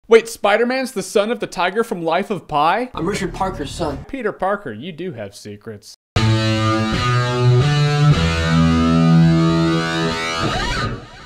Wait, Spider-Man's the son of the tiger from Life of Pi? I'm Richard Parker's son. Peter Parker, you do have secrets.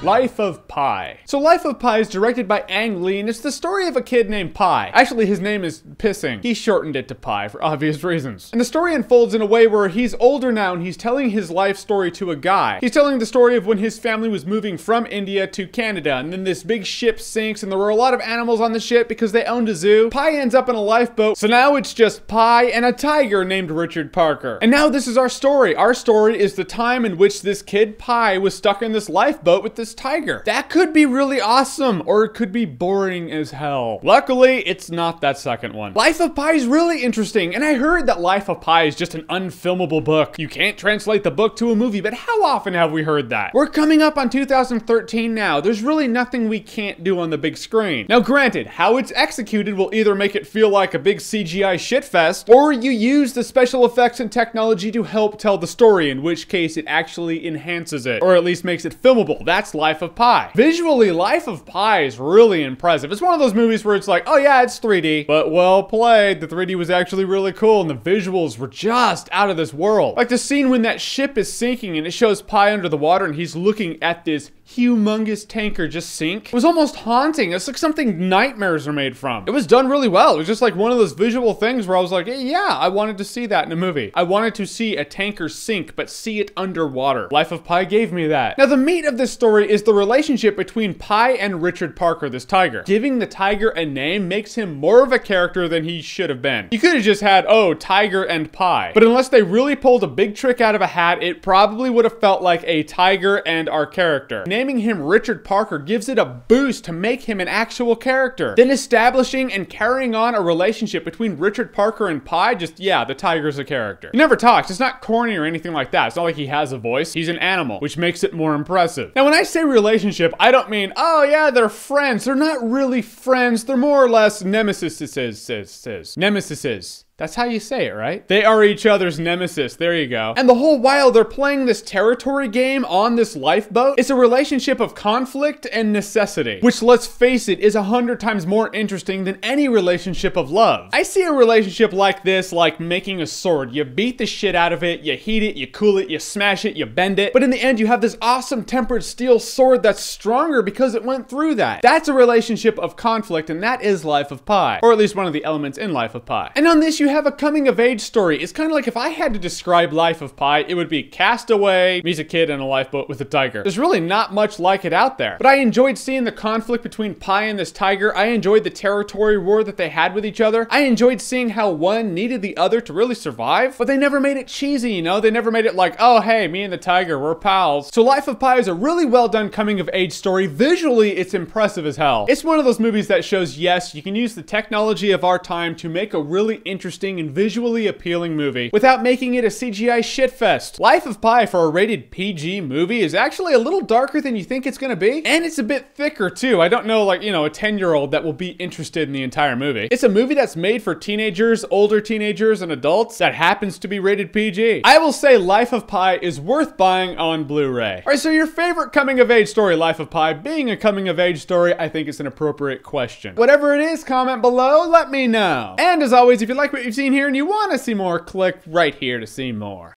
Life of Pi. So Life of Pi is directed by Ang Lee, and it's the story of a kid named Pi. Actually, his name is Pissing. He shortened it to Pi for obvious reasons. And the story unfolds in a way where he's older now and he's telling his life story to a guy. He's telling the story of when his family was moving from India to Canada, and then this big ship sinks, and there were a lot of animals on the ship because they owned a zoo. Pi ends up in a lifeboat, so now it's just Pi and a tiger named Richard Parker. And now this is our story. Our story is the time in which this kid Pi was stuck in this lifeboat with this tiger. That could be really awesome, or it could be boring as hell. Luckily, it's not that second one. Life of Pi is really interesting, and I heard that Life of Pi is just an unfilmable book. You can't translate the book to a movie, but how often have we heard that? We're coming up on 2013 now. There's really nothing we can't do on the big screen. Now granted, how it's executed will either make it feel like a big CGI shitfest, or you use the special effects and technology to help tell the story, in which case it actually enhances it, or at least makes it filmable. That's Life of Pi. Visually, Life of Pi is really impressive. It's one of those movies where it's like, oh yeah, it's 3D, but well played. The 3D was actually really cool, and the visuals were just out of this world. Like the scene when that ship is sinking and it shows Pi under the water and he's looking at this humongous tanker just sink. It was almost haunting. It's like something nightmares are made from. It was done really well. It was just like one of those visual things where I was like, yeah, I wanted to see that in a movie. I wanted to see a tanker sink, but see it underwater. Life of Pi gave me that. Now the meat of this story is the relationship between Pi and Richard Parker, this tiger. Giving the tiger a name makes him more of a character than he should have been. You could have just had, oh, Tiger and Pi. But unless they really pulled a big trick out of a hat, it probably would have felt like a tiger and our character. Naming him Richard Parker gives it a boost to make him an actual character. Then establishing and carrying on a relationship between Richard Parker and Pi, just, yeah, the tiger's a character. He never talks. It's not corny or anything like that. It's not like he has a voice. He's an animal, which makes it more impressive. Now, when I say relationship, I don't mean, oh yeah, they're friends. They're not really friends. They're more or less nemesises. That's how you say it, right? They are each other's nemesis. There you go. And the whole while they're playing this territory game on this lifeboat, it's a relationship of conflict and necessity, which, let's face it, is 100 times more interesting than any relationship of love. I see a relationship like this like making a sword. You beat the shit out of it, you heat it, you cool it, you smash it, you bend it, but in the end you have this awesome tempered steel sword that's stronger because it went through that. That's a relationship of conflict, and that is Life of Pi, or at least one of the elements in Life of Pi. And on this you have a coming of age story. It's kind of like if I had to describe Life of Pi, it would be castaway, meets a kid in a lifeboat with a tiger. There's really not much like it out there. But I enjoyed seeing the conflict between Pi and this tiger. I enjoyed the territory war that they had with each other. I enjoyed seeing how one needed the other to really survive, but they never made it cheesy, you know? They never made it like, oh hey, me and the tiger, we're pals. So Life of Pi is a really well done coming of age story. Visually, it's impressive as hell. It's one of those movies that shows, yes, you can use the technology of our time to make a really interesting and visually appealing movie without making it a CGI shitfest. Life of Pi for a rated PG movie is actually a little darker than you think it's gonna be, and it's a bit thicker too. I don't know, like, you know, a 10-year-old that will be interested in the entire movie. It's a movie that's made for teenagers, older teenagers, and adults that happens to be rated PG. I will say Life of Pi is worth buying on Blu-ray. Alright, so your favorite coming of age story, Life of Pi being a coming of age story, I think it's an appropriate question. Whatever it is, comment below, let me know. And as always, if you like what you've seen here and you want to see more, click right here to see more.